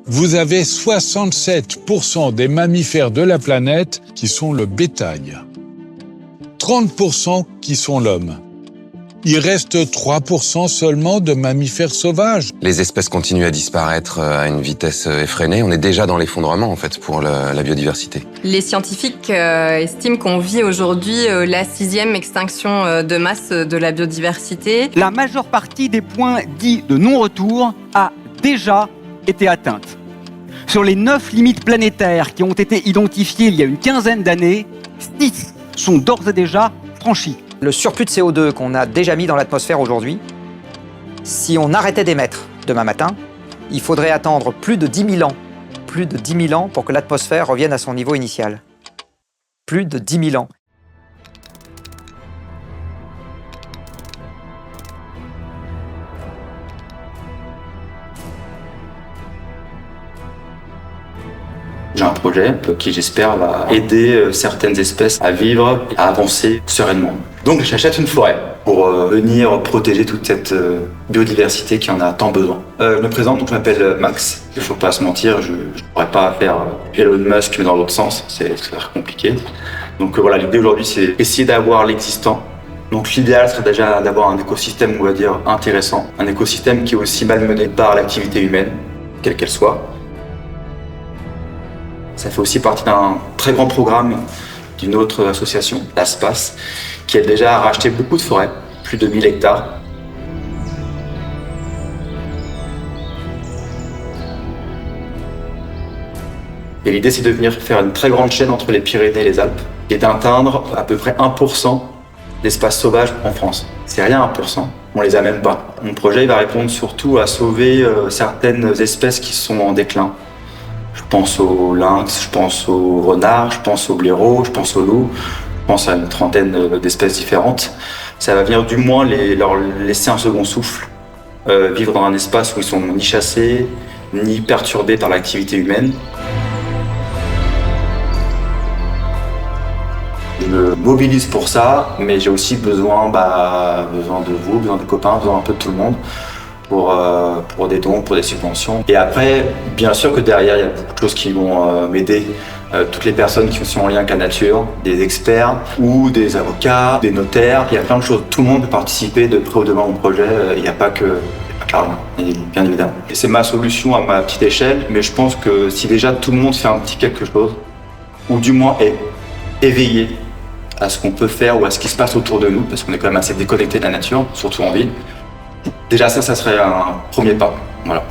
Vous avez 67% des mammifères de la planète qui sont le bétail. 30% qui sont l'homme. Il reste 3% seulement de mammifères sauvages. Les espèces continuent à disparaître à une vitesse effrénée. On est déjà dans l'effondrement, en fait, pour la biodiversité. Les scientifiques estiment qu'on vit aujourd'hui la 6e extinction de masse de la biodiversité. La majeure partie des points dits de non-retour a déjà été atteinte. Sur les 9 limites planétaires qui ont été identifiées il y a une quinzaine d'années, 6 sont d'ores et déjà franchis. Le surplus de CO2 qu'on a déjà mis dans l'atmosphère aujourd'hui, si on arrêtait d'émettre demain matin, il faudrait attendre plus de 10 000 ans pour que l'atmosphère revienne à son niveau initial. Plus de 10 000 ans. J'ai un projet qui, j'espère, va aider certaines espèces à vivre et à avancer sereinement. Donc j'achète une forêt pour venir protéger toute cette biodiversité qui en a tant besoin. Je me présente, donc je m'appelle Max. Il ne faut pas se mentir, je ne pourrais pas faire Elon Musk mais dans l'autre sens, c'est très compliqué. Donc voilà, l'idée aujourd'hui c'est essayer d'avoir l'existant. Donc l'idéal serait déjà d'avoir un écosystème, on va dire, intéressant. Un écosystème qui est aussi malmené par l'activité humaine, quelle qu'elle soit. Ça fait aussi partie d'un très grand programme d'une autre association, l'ASPAS, qui a déjà racheté beaucoup de forêts, plus de 1000 hectares. Et l'idée, c'est de venir faire une très grande chaîne entre les Pyrénées et les Alpes et d'atteindre à peu près 1% d'espace sauvage en France. C'est rien, 1%. On les a même pas. Mon projet il va répondre surtout à sauver certaines espèces qui sont en déclin. Je pense au lynx, je pense au renard, je pense au blaireau, je pense au loup, je pense à une trentaine d'espèces différentes. Ça va venir du moins leur laisser un second souffle, vivre dans un espace où ils sont ni chassés, ni perturbés par l'activité humaine. Je me mobilise pour ça, mais j'ai aussi besoin de vous, besoin de copains, besoin un peu de tout le monde. Pour des dons, pour des subventions. Et après, bien sûr que derrière, il y a beaucoup de choses qui vont m'aider. Toutes les personnes qui sont en lien avec la nature, des experts ou des avocats, des notaires, il y a plein de choses. Tout le monde peut participer de près ou de loin au projet. Il n'y a pas que l'argent, bien évidemment. Et c'est ma solution à ma petite échelle, mais je pense que si déjà tout le monde fait un petit quelque chose, ou du moins est éveillé à ce qu'on peut faire ou à ce qui se passe autour de nous, parce qu'on est quand même assez déconnecté de la nature, surtout en ville, déjà ça serait un premier pas. Voilà.